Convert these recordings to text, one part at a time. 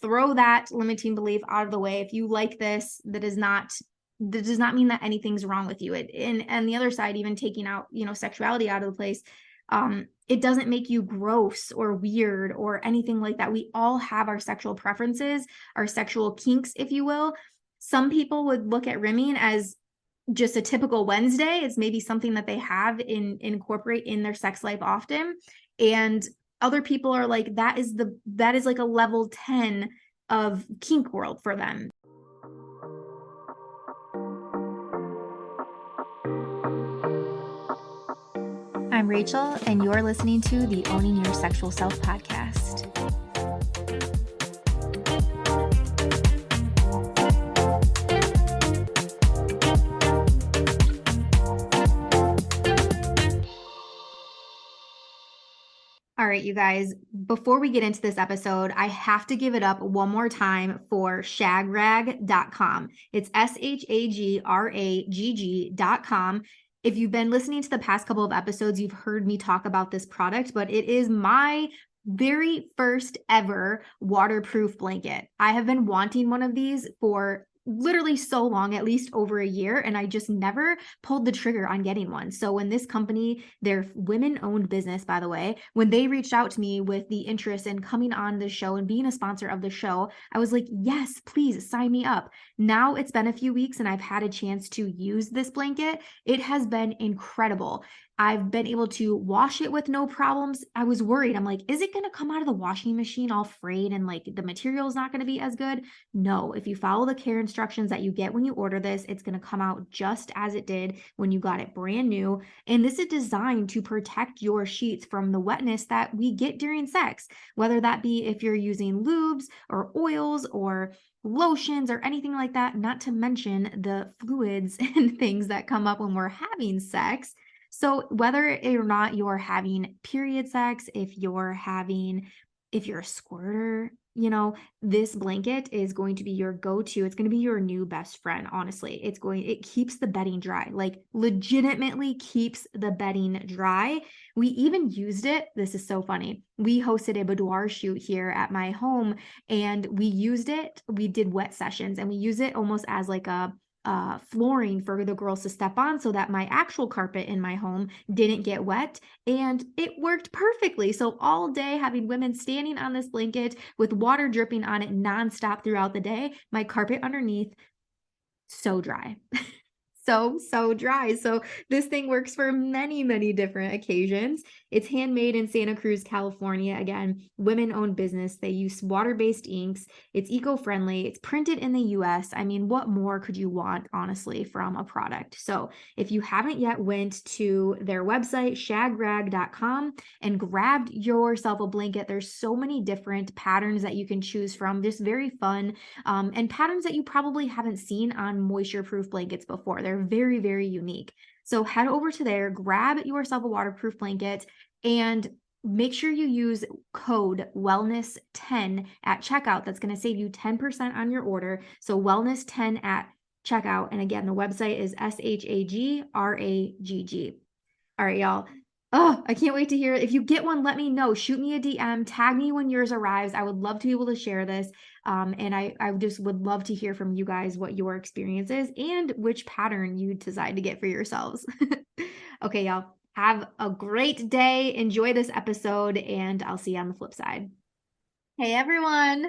throw that limiting belief out of the way. If you like this, that does not mean that anything's wrong with you. And the other side, even taking out, sexuality out of the place, it doesn't make you gross or weird or anything like that. We all have our sexual preferences, our sexual kinks, if you will. Some people would look at rimming as just a typical Wednesday. It's maybe something that they have incorporate in their sex life often. And other people are like, that is like a level 10 of kink world for them. I'm Rachel, and you're listening to the Owning Your Sexual Self podcast. All right, you guys, before we get into this episode, I have to give it up one more time for shagrag.com. It's shagragg.com. If you've been listening to the past couple of episodes, you've heard me talk about this product, but it is my very first ever waterproof blanket. I have been wanting one of these for literally so long, at least over a year, and I just never pulled the trigger on getting one. So when this company, their women-owned business, by the way, when they reached out to me with the interest in coming on the show and being a sponsor of the show, I was like, yes, please sign me up. Now it's been a few weeks and I've had a chance to use this blanket. It has been incredible. I've been able to wash it with no problems. I was worried. I'm like, is it going to come out of the washing machine all frayed and like the material is not going to be as good? No, if you follow the care instructions that you get when you order this, it's going to come out just as it did when you got it brand new. And this is designed to protect your sheets from the wetness that we get during sex, whether that be if you're using lubes or oils or lotions or anything like that, not to mention the fluids and things that come up when we're having sex. So whether or not you're having period sex, if you're a squirter, this blanket is going to be your go-to. It's going to be your new best friend. Honestly, it keeps the bedding dry, like legitimately keeps the bedding dry. We even used it. This is so funny. We hosted a boudoir shoot here at my home and we used it. We did wet sessions and we use it almost as like a flooring for the girls to step on so that my actual carpet in my home didn't get wet, and it worked perfectly. So all day having women standing on this blanket with water dripping on it nonstop throughout the day, my carpet underneath so dry. So dry. So this thing works for many, many different occasions. It's handmade in Santa Cruz, California. Again, women-owned business. They use water-based inks. It's eco-friendly. It's printed in the US. I mean, what more could you want, honestly, from a product? So if you haven't yet went to their website, shagrag.com, and grabbed yourself a blanket, there's so many different patterns that you can choose from. Just very fun, and patterns that you probably haven't seen on moisture-proof blankets before. They're very, very unique. So head over to there, grab yourself a waterproof blanket, and make sure you use code wellness10 at checkout. That's going to save you 10% on your order. So wellness10 at checkout. And again, the website is shagragg. All right, y'all. Oh, I can't wait to hear it. If you get one, let me know. Shoot me a DM, tag me when yours arrives. I would love to be able to share this. And I just would love to hear from you guys what your experience is and which pattern you decide to get for yourselves. Okay, y'all. Have a great day. Enjoy this episode, and I'll see you on the flip side. Hey everyone,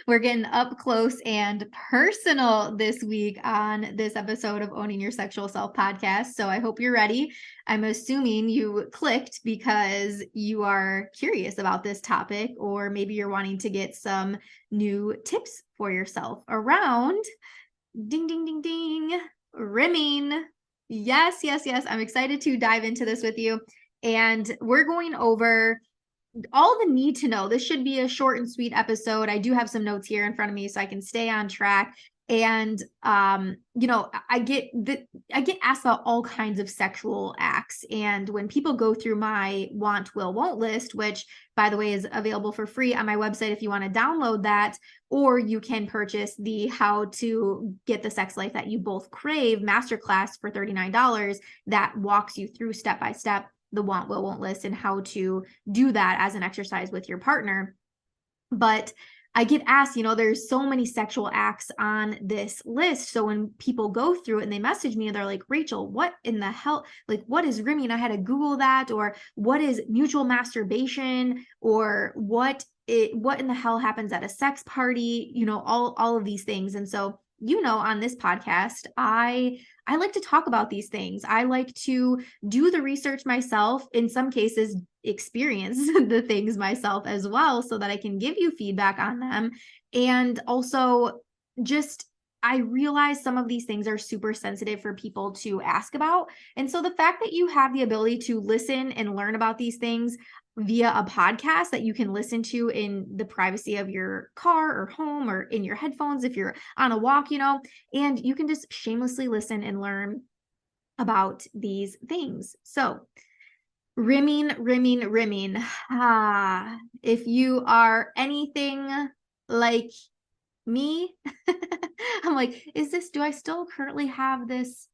we're getting up close and personal this week on this episode of Owning Your Sexual Self podcast. So I hope you're ready. I'm assuming you clicked because you are curious about this topic, or maybe you're wanting to get some new tips for yourself around ding, ding, ding, ding, rimming. Yes. I'm excited to dive into this with you. And we're going over all the need to know. This should be a short and sweet episode. I do have some notes here in front of me so I can stay on track. And I get asked about all kinds of sexual acts. And when people go through my want, will, won't list, which by the way is available for free on my website if you want to download that, or you can purchase the How to Get the Sex Life That You Both Crave masterclass for $39 that walks you through step by step the want, will, won't list and how to do that as an exercise with your partner. But I get asked, there's so many sexual acts on this list. So when people go through it and they message me and they're like, Rachel, what in the hell? Like, what is rimming? I had to Google that. Or what is mutual masturbation? Or what in the hell happens at a sex party? All of these things. And so, on this podcast, I like to talk about these things. I like to do the research myself, in some cases experience the things myself as well, so that I can give you feedback on them. And also, just I realize some of these things are super sensitive for people to ask about. And so the fact that you have the ability to listen and learn about these things via a podcast that you can listen to in the privacy of your car or home or in your headphones if you're on a walk, and you can just shamelessly listen and learn about these things. So rimming. If you are anything like me, I'm like, do I still currently have this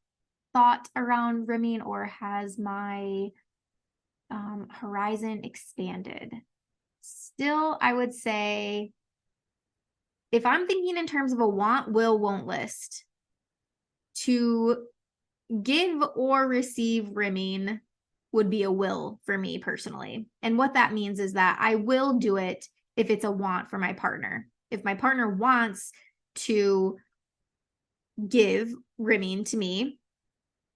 thought around rimming, or has my horizon expanded? Still, I would say, if I'm thinking in terms of a want, will, won't list, to give or receive rimming would be a will for me personally. And what that means is that I will do it if it's a want for my partner. If my partner wants to give rimming to me,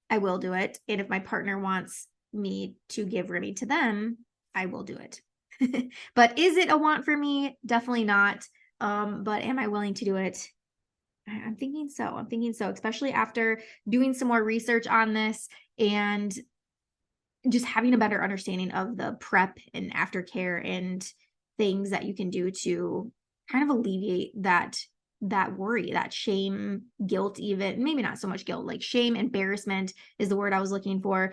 I will do it. And if my partner wants me to give rimming to them, I will do it. But is it a want for me? Definitely not. But am I willing to do it? I'm thinking so, especially after doing some more research on this and just having a better understanding of the prep and aftercare and things that you can do to kind of alleviate that worry, that shame, guilt, even maybe not so much guilt, like shame, embarrassment is the word I was looking for,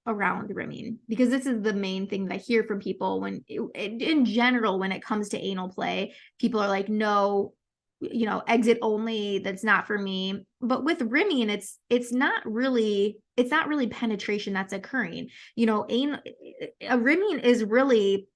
around rimming, because this is the main thing that I hear from people in general, when it comes to anal play. People are like, no, exit only, that's not for me. But with rimming, it's not really penetration that's occurring. A rimming is really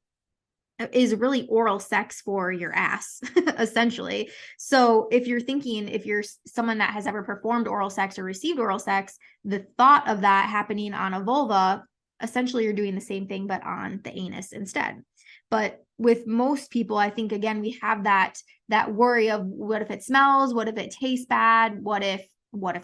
oral sex for your ass, essentially. So if you're someone that has ever performed oral sex or received oral sex, the thought of that happening on a vulva, essentially you're doing the same thing, but on the anus instead. But with most people, I think, again, we have that worry of, what if it smells? What if it tastes bad? What if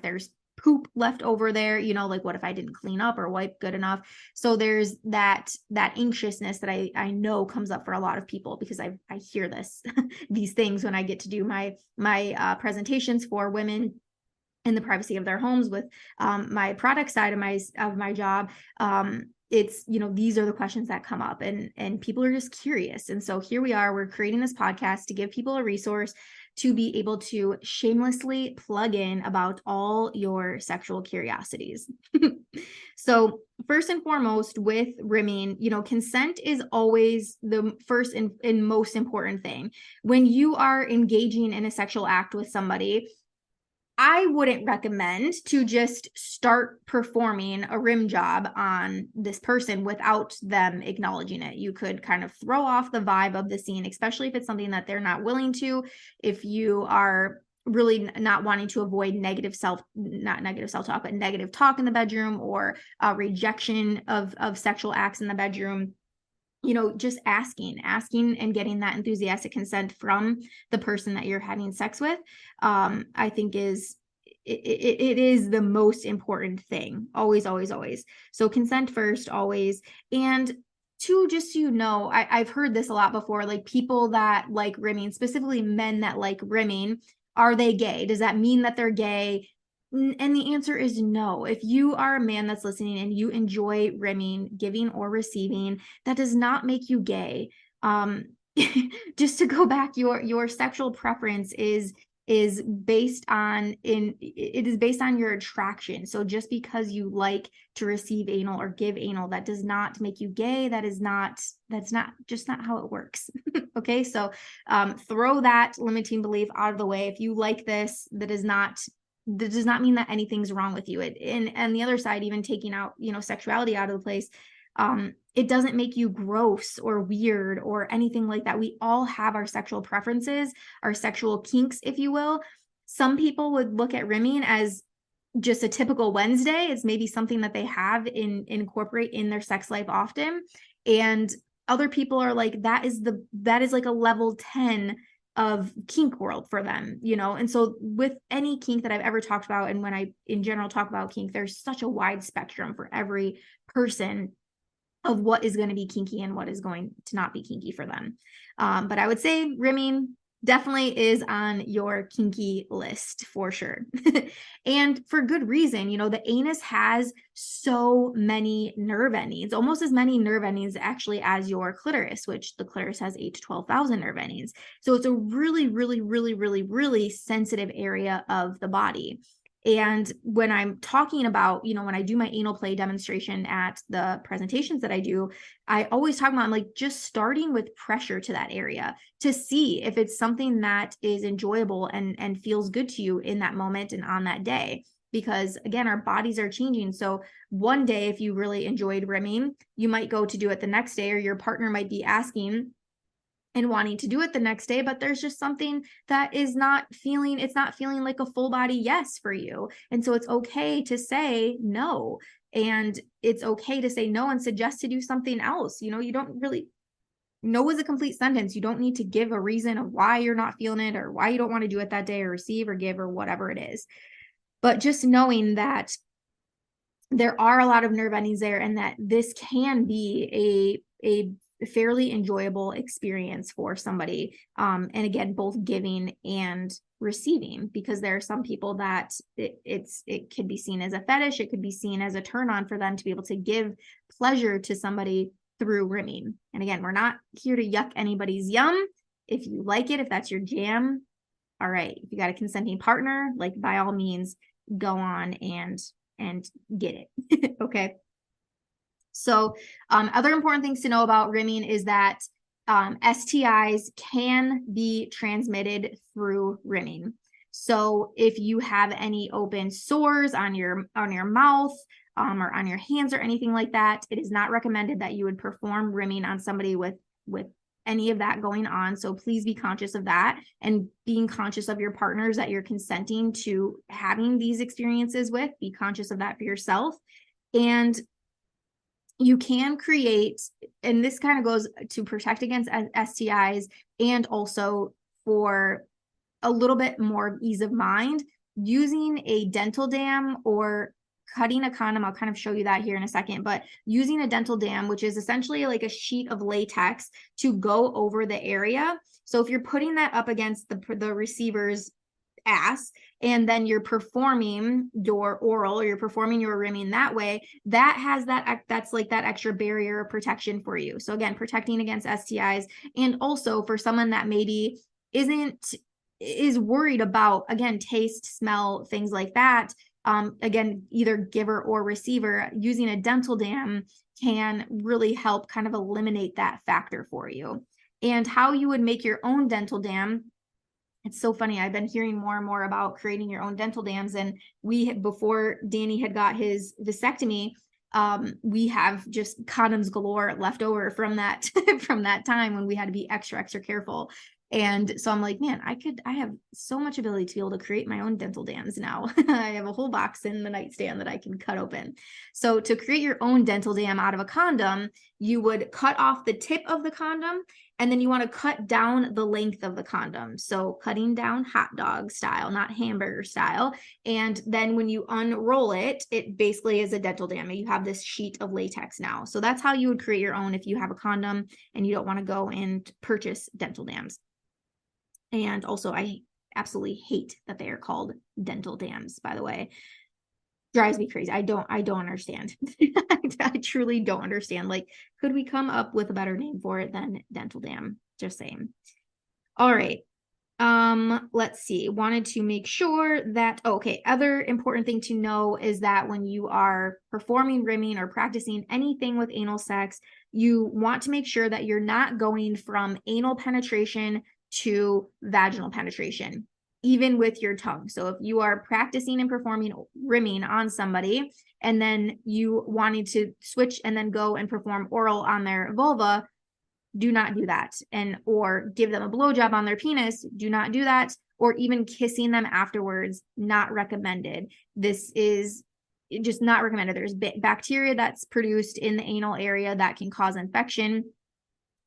there's poop left over there? Like, what if I didn't clean up or wipe good enough? So there's that anxiousness that I know comes up for a lot of people, because I hear these things when I get to do my presentations for women in the privacy of their homes with my product side of my job. It's, these are the questions that come up, and people are just curious. And so here we are, we're creating this podcast to give people a resource to be able to shamelessly plug in about all your sexual curiosities. So first and foremost, with rimming, consent is always the first and most important thing. When you are engaging in a sexual act with somebody, I wouldn't recommend to just start performing a rim job on this person without them acknowledging it. You could kind of throw off the vibe of the scene, especially if it's something that they're not willing to. If you are really not wanting to avoid negative talk in the bedroom, or rejection of sexual acts in the bedroom, just asking and getting that enthusiastic consent from the person that you're having sex with, I think it is the most important thing. Always. So consent first, always. And two, just so I've heard this a lot before, like people that like rimming, specifically men that like rimming, are they gay? Does that mean that they're gay? And the answer is no. If you are a man that's listening and you enjoy rimming, giving or receiving, that does not make you gay. Just to go back, your sexual preference is based on your attraction. So just because you like to receive anal or give anal, that does not make you gay. That's not how it works. Okay, so throw that limiting belief out of the way. If you like this, that does not mean that anything's wrong with you. And the other side, even taking out, sexuality out of the place, It doesn't make you gross or weird or anything like that. We all have our sexual preferences, our sexual kinks, if you will. Some people would look at rimming as just a typical Wednesday. It's maybe something that they have incorporate in their sex life often. And other people are like, that is like a level 10 of kink world for them, you know? And so with any kink that I've ever talked about, and when I in general talk about kink, there's such a wide spectrum for every person of what is going to be kinky and what is going to not be kinky for them. But I would say rimming definitely is on your kinky list for sure. And for good reason. You know, the anus has so many nerve endings, almost as many nerve endings actually as your clitoris, which the clitoris has 8 to 12,000 nerve endings. So it's a really, really, really, really, really sensitive area of the body. And when I'm talking about, you know, when I do my anal play demonstration at the presentations that I do, I always talk about, I'm like, just starting with pressure to that area to see if it's something that is enjoyable and feels good to you in that moment and on that day. Because again, our bodies are changing. So one day, if you really enjoyed rimming, you might go to do it the next day, or your partner might be asking and wanting to do it the next day, but there's just something that is not feeling like a full body yes for you. And so it's okay to say no. And it's okay to say no and suggest to do something else. You know, you don't really, no is a complete sentence. You don't need to give a reason of why you're not feeling it or why you don't want to do it that day or receive or give or whatever it is. But just knowing that there are a lot of nerve endings there and that this can be a fairly enjoyable experience for somebody. And again, both giving and receiving, because there are some people that it could be seen as a fetish. It could be seen as a turn on for them to be able to give pleasure to somebody through rimming. And again, we're not here to yuck anybody's yum. If you like it, if that's your jam, all right. If you got a consenting partner, like by all means, go on and get it. Okay. So other important things to know about rimming is that STIs can be transmitted through rimming. So if you have any open sores on your mouth or on your hands or anything like that, it is not recommended that you would perform rimming on somebody with any of that going on. So please be conscious of that, and being conscious of your partners that you're consenting to having these experiences with. Be conscious of that for yourself. And you can create, and this kind of goes to protect against STIs and also for a little bit more ease of mind, using a dental dam or cutting a condom. I'll kind of show you that here in a second, but using a dental dam, which is essentially like a sheet of latex to go over the area. So if you're putting that up against the receiver's ass, and then you're performing your oral or you're performing your rimming that way, that's like that extra barrier of protection for you. So again, protecting against STIs, and also for someone that maybe is worried about, again, taste, smell, things like that. Again, either giver or receiver, using a dental dam can really help kind of eliminate that factor for you. And how you would make your own dental dam, it's so funny. I've been hearing more and more about creating your own dental dams. And before Danny had got his vasectomy, we have just condoms galore left over from that from that time when we had to be extra careful. And so I'm like, man, I have so much ability to be able to create my own dental dams now. I have a whole box in the nightstand that I can cut open. So to create your own dental dam out of a condom, you would cut off the tip of the condom, and then you want to cut down the length of the condom. So cutting down hot dog style, not hamburger style. And then when you unroll it, it basically is a dental dam. You have this sheet of latex now. So that's how you would create your own if you have a condom and you don't want to go and purchase dental dams. And also, I absolutely hate that they are called dental dams, by the way. Drives me crazy. I don't understand. I truly don't understand. Like, could we come up with a better name for it than dental dam? Just saying. All right. Let's see. Wanted to make sure that, okay, other important thing to know is that when you are performing rimming or practicing anything with anal sex, you want to make sure that you're not going from anal penetration to vaginal penetration. even with your tongue. So if you are practicing and performing rimming on somebody, and then you wanting to switch and then go and perform oral on their vulva, do not do that. Or give them a blowjob on their penis, do not do that. Or even kissing them afterwards, not recommended. This is just not recommended. There's bacteria that's produced in the anal area that can cause infection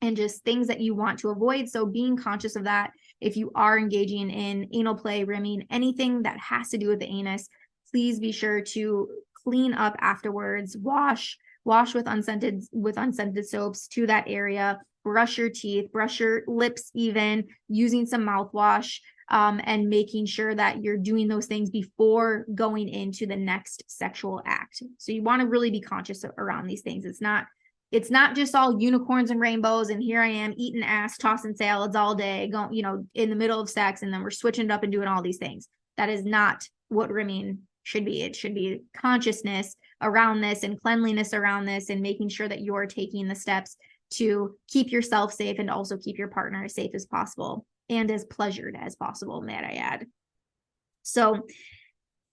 and just things that you want to avoid. So being conscious of that, if you are engaging in anal play, rimming, anything that has to do with the anus, please be sure to clean up afterwards, wash with unscented soaps to that area, brush your teeth, brush your lips, even using some mouthwash, and making sure that you're doing those things before going into the next sexual act. So you want to really be conscious around these things. It's not just all unicorns and rainbows and here I am eating ass, tossing salads all day, going, in the middle of sex, and then we're switching it up and doing all these things. That is not what rimming should be. It should be consciousness around this and cleanliness around this, and making sure that you're taking the steps to keep yourself safe and also keep your partner as safe as possible and as pleasured as possible, may I add. So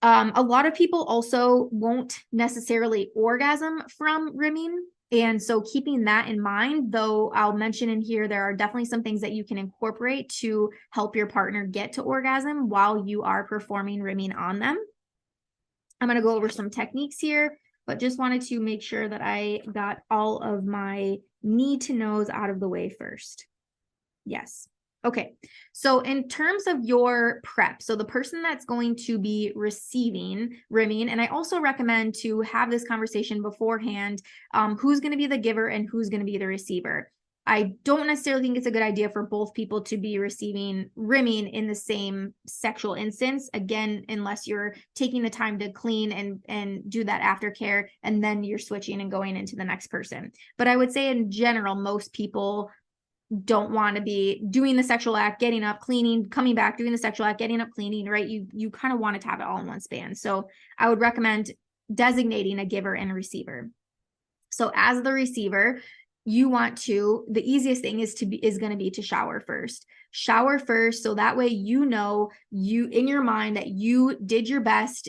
a lot of people also won't necessarily orgasm from rimming. And so keeping that in mind, though I'll mention in here, there are definitely some things that you can incorporate to help your partner get to orgasm while you are performing rimming on them. I'm going to go over some techniques here, but just wanted to make sure that I got all of my need to knows out of the way first. Yes. Okay. So in terms of your prep, so the person that's going to be receiving rimming, and I also recommend to have this conversation beforehand, who's going to be the giver and who's going to be the receiver. I don't necessarily think it's a good idea for both people to be receiving rimming in the same sexual instance. Again, unless you're taking the time to clean and do that aftercare, and then you're switching and going into the next person. But I would say in general, most people don't want to be doing the sexual act, getting up, cleaning, coming back, doing the sexual act, getting up, cleaning, right? You kind of want it to have it all in one span. So I would recommend designating a giver and a receiver. So as the receiver, you want to, the easiest thing is going to be to shower first. Shower first, so that way you in your mind that you did your best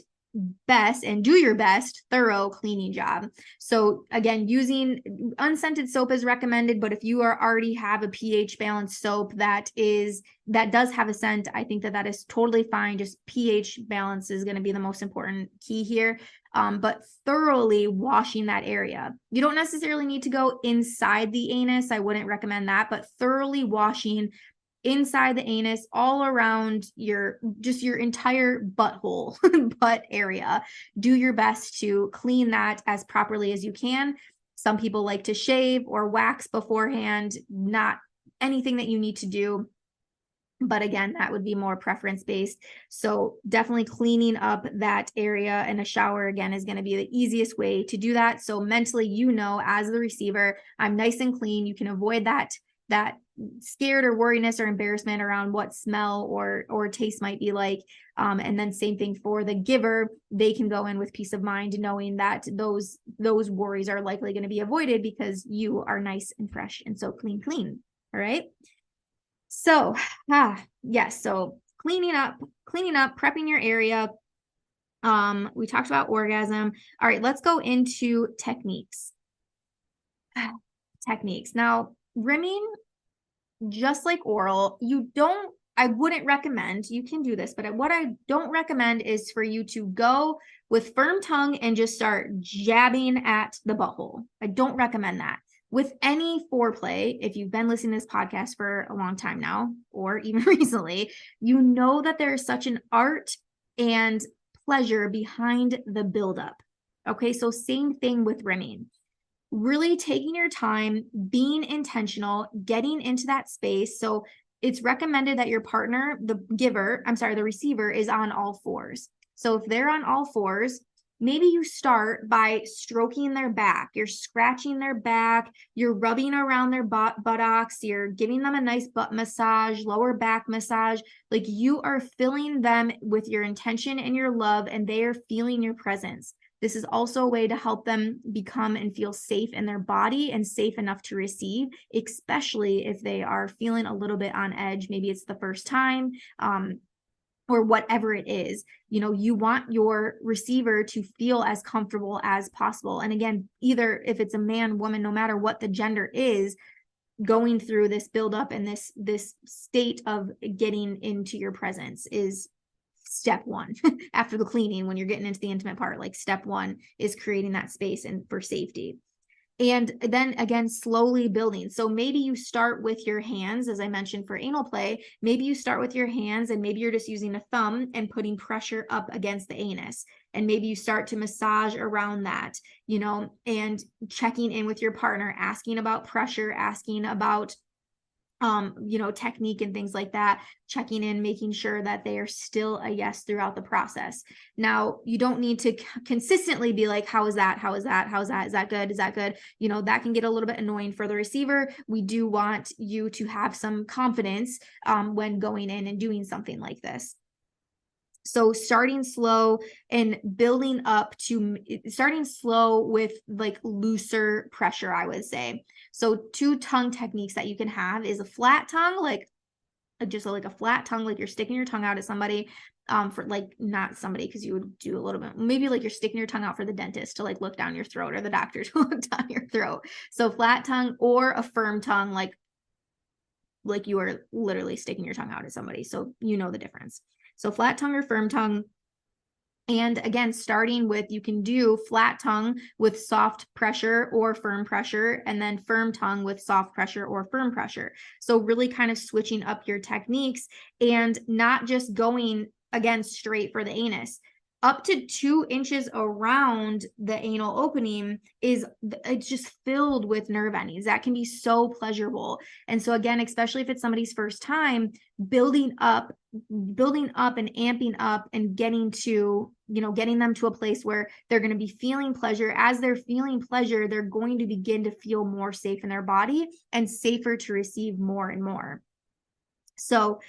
and do your best thorough cleaning job. So again, using unscented soap is recommended, but if you already have a pH balanced soap that does have a scent, I think that is totally fine. Just pH balance is going to be the most important key here. But thoroughly washing that area. You don't necessarily need to go inside the anus. I wouldn't recommend that, but thoroughly washing inside the anus, all around your entire butthole, butt area. Do your best to clean that as properly as you can. Some people like to shave or wax beforehand, not anything that you need to do. But again, that would be more preference based. So definitely cleaning up that area, and a shower again is going to be the easiest way to do that. So mentally, as the receiver, I'm nice and clean. You can avoid that scared or worriness or embarrassment around what smell or taste might be like. And then same thing for the giver, they can go in with peace of mind knowing that those worries are likely going to be avoided because you are nice and fresh and so clean. All right. So, yes. So cleaning up, prepping your area. We talked about orgasm. All right, let's go into techniques. Now, rimming, just like oral, I wouldn't recommend, you can do this, but what I don't recommend is for you to go with firm tongue and just start jabbing at the butthole. I don't recommend that. With any foreplay, if you've been listening to this podcast for a long time now, or even recently, you know that there is such an art and pleasure behind the buildup. Okay, so same thing with rimming. Really taking your time, being intentional, getting into that space. So it's recommended that your partner, the receiver, is on all fours. So if they're on all fours, maybe you start by stroking their back. You're scratching their back. You're rubbing around their buttocks. You're giving them a nice butt massage, lower back massage. Like you are filling them with your intention and your love, and they are feeling your presence. This is also a way to help them become and feel safe in their body and safe enough to receive, especially if they are feeling a little bit on edge. Maybe it's the first time. or whatever it is, you want your receiver to feel as comfortable as possible. And again, either if it's a man, woman, no matter what the gender is, going through this buildup and this state of getting into your presence is step one. After the cleaning, when you're getting into the intimate part, like step one is creating that space and for safety. And then again, slowly building. So maybe you start with your hands, as I mentioned for anal play. Maybe you start with your hands and maybe you're just using a thumb and putting pressure up against the anus. And maybe you start to massage around that, and checking in with your partner, asking about pressure, asking about technique and things like that, checking in, making sure that they are still a yes throughout the process. Now, you don't need to consistently be like, how is that? How is that? How is that? Is that good? Is that good? That can get a little bit annoying for the receiver. We do want you to have some confidence when going in and doing something like this. So starting slow and building up to starting slow with like looser pressure, I would say. So 2 tongue techniques that you can have is a flat tongue, like just like a flat tongue, like you're sticking your tongue out at somebody, for like not somebody, because you would do a little bit, maybe like you're sticking your tongue out for the dentist to like look down your throat, or the doctor to look down your throat. So flat tongue or a firm tongue, like you are literally sticking your tongue out at somebody. So the difference. So flat tongue or firm tongue. And again, starting with, you can do flat tongue with soft pressure or firm pressure, and then firm tongue with soft pressure or firm pressure. So really kind of switching up your techniques and not just going, again, straight for the anus. Up to 2 inches around the anal opening it's just filled with nerve endings. That can be so pleasurable. And so again, especially if it's somebody's first time, building up and amping up and getting them to a place where they're going to be feeling pleasure. As they're feeling pleasure, they're going to begin to feel more safe in their body and safer to receive more and more. So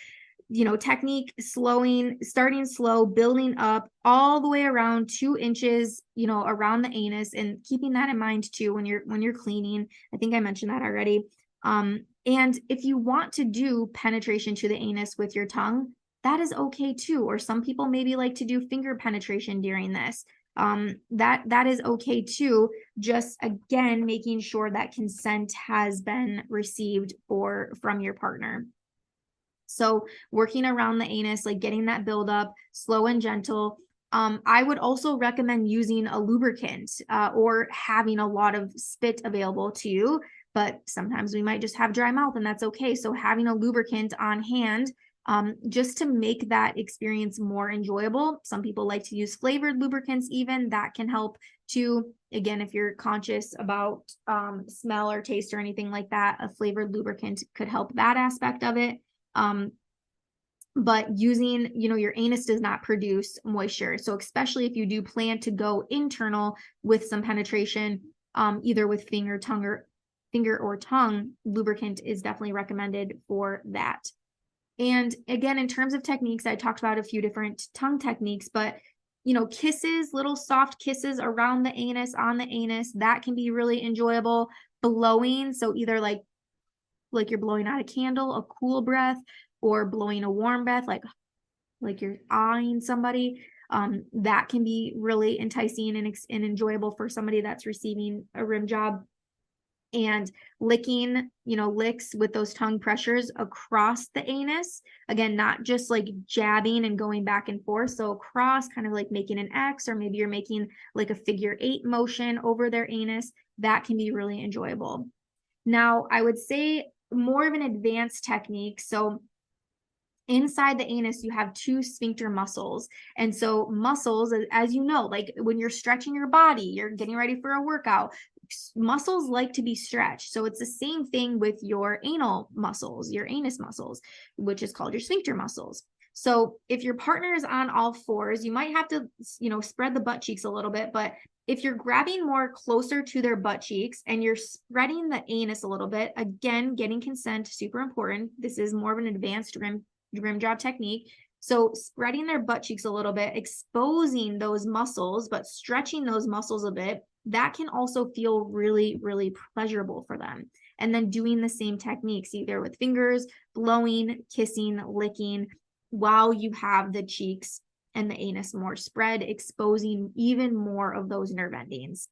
technique, starting slow, building up all the way around 2 inches, around the anus, and keeping that in mind too when you're cleaning. I think I mentioned that already. And if you want to do penetration to the anus with your tongue, that is okay too. Or some people maybe like to do finger penetration during this. That is okay too. Just again, making sure that consent has been received from your partner. So working around the anus, like getting that buildup, slow and gentle. I would also recommend using a lubricant or having a lot of spit available to you, but sometimes we might just have dry mouth and that's okay. So having a lubricant on hand just to make that experience more enjoyable. Some people like to use flavored lubricants even. That can help too. Again, if you're conscious about smell or taste or anything like that, a flavored lubricant could help that aspect of it. But using, your anus does not produce moisture. So especially if you do plan to go internal with some penetration, either with finger or tongue, lubricant is definitely recommended for that. And again, in terms of techniques, I talked about a few different tongue techniques, but kisses, little soft kisses around the anus, on the anus, that can be really enjoyable. Blowing, so either like you're blowing out a candle, a cool breath, or blowing a warm breath, like you're eyeing somebody. That can be really enticing and enjoyable for somebody that's receiving a rim job. And licking, licks with those tongue pressures across the anus. Again, not just like jabbing and going back and forth. So across, kind of like making an X, or maybe you're making like a figure 8 motion over their anus. That can be really enjoyable. Now, I would say more of an advanced technique. So inside the anus, you have 2 sphincter muscles. And so muscles, as you know, like when you're stretching your body, you're getting ready for a workout, muscles like to be stretched. So it's the same thing with your anal muscles, your anus muscles, which is called your sphincter muscles. So if your partner is on all fours, you might have to, spread the butt cheeks a little bit, but if you're grabbing more closer to their butt cheeks and you're spreading the anus a little bit, again, getting consent, super important. This is more of an advanced rim job technique. So spreading their butt cheeks a little bit, exposing those muscles, but stretching those muscles a bit, that can also feel really, really pleasurable for them. And then doing the same techniques, either with fingers, blowing, kissing, licking, while you have the cheeks and the anus more spread, exposing even more of those nerve endings.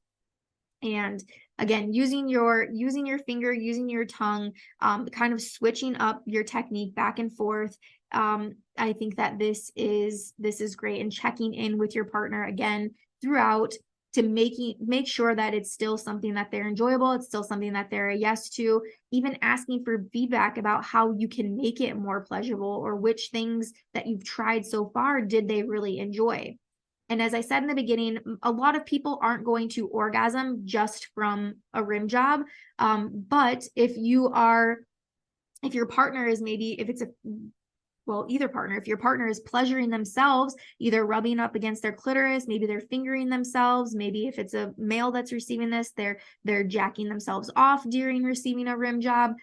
And again, using your finger, using your tongue, kind of switching up your technique back and forth. I think that this is great, and checking in with your partner again throughout to make sure that it's still something that they're enjoyable. It's still something that they're a yes to, even asking for feedback about how you can make it more pleasurable, or which things that you've tried so far did they really enjoy. And as I said in the beginning, a lot of people aren't going to orgasm just from a rim job. But if your partner is either partner, if your partner is pleasuring themselves, either rubbing up against their clitoris, maybe they're fingering themselves, maybe if it's a male that's receiving this, they're jacking themselves off during receiving a rim job.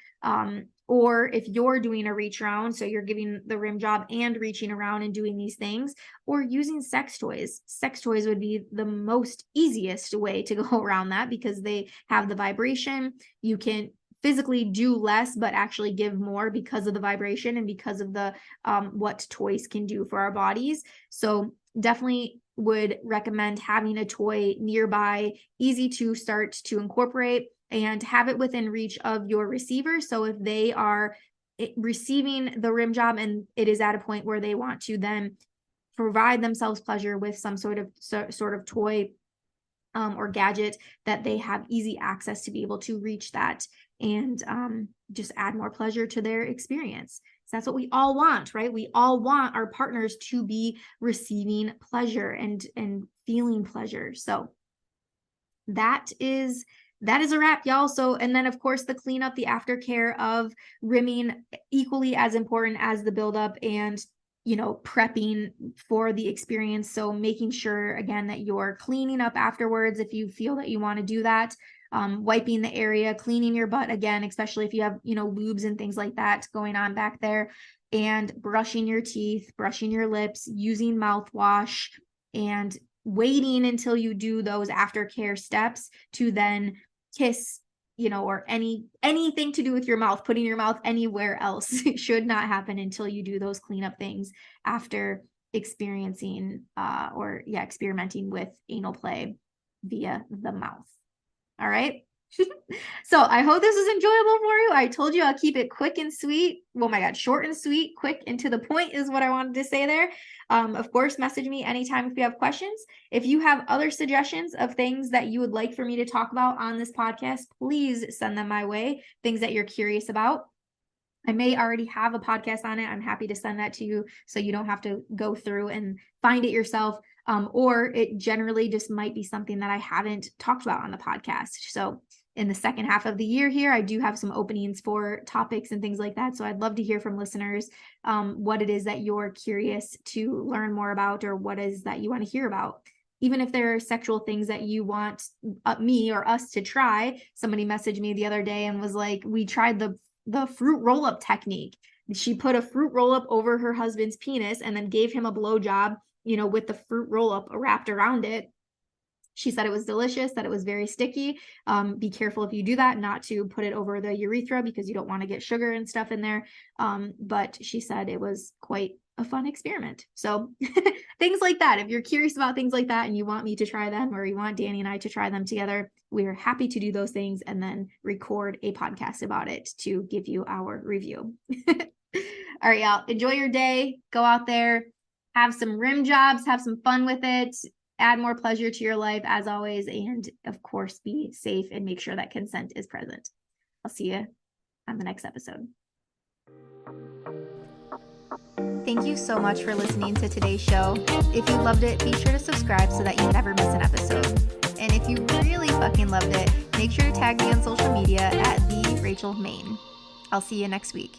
Or if you're doing a reach around, so you're giving the rim job and reaching around and doing these things, or using sex toys. Sex toys would be the most easiest way to go around that, because they have the vibration. You can physically do less, but actually give more because of the vibration and because of the what toys can do for our bodies. So definitely would recommend having a toy nearby, easy to start to incorporate, and have it within reach of your receiver. So if they are receiving the rim job and it is at a point where they want to then provide themselves pleasure with some sort of toy or gadget, that they have easy access to be able to reach that and just add more pleasure to their experience. So that's what we all want, right? We all want our partners to be receiving pleasure and feeling pleasure. So that is a wrap, y'all. So, and then of course the cleanup, the aftercare of rimming, equally as important as the buildup and prepping for the experience. So making sure again that you're cleaning up afterwards if you feel that you want to do that, wiping the area, cleaning your butt again, especially if you have lubes and things like that going on back there, and brushing your teeth, brushing your lips, using mouthwash, and waiting until you do those aftercare steps to then kiss, or anything to do with your mouth, putting your mouth anywhere else should not happen until you do those cleanup things after experiencing experimenting with anal play via the mouth. All right. So I hope this was enjoyable for you. I told you I'll keep it quick and sweet. Oh my God, short and sweet, quick and to the point is what I wanted to say there. Of course, message me anytime if you have questions. If you have other suggestions of things that you would like for me to talk about on this podcast, please send them my way, things that you're curious about. I may already have a podcast on it. I'm happy to send that to you so you don't have to go through and find it yourself. Or it generally just might be something that I haven't talked about on the podcast. So in the second half of the year here, I do have some openings for topics and things like that. So I'd love to hear from listeners what it is that you're curious to learn more about, or what is that you want to hear about. Even if there are sexual things that you want me or us to try. Somebody messaged me the other day and was like, we tried the fruit roll-up technique. She put a fruit roll-up over her husband's penis and then gave him a blowjob, with the fruit roll-up wrapped around it. She said it was delicious, that it was very sticky. Be careful if you do that, not to put it over the urethra because you don't want to get sugar and stuff in there. But she said it was quite a fun experiment. So things like that. If you're curious about things like that and you want me to try them, or you want Danny and I to try them together, we are happy to do those things and then record a podcast about it to give you our review. All right, y'all. Enjoy your day. Go out there, have some rim jobs, have some fun with it. Add more pleasure to your life as always, and of course, be safe and make sure that consent is present. I'll see you on the next episode. Thank you so much for listening to today's show. If you loved it, be sure to subscribe so that you never miss an episode. And if you really fucking loved it, make sure to tag me on social media at @TheRachelMain. I'll see you next week.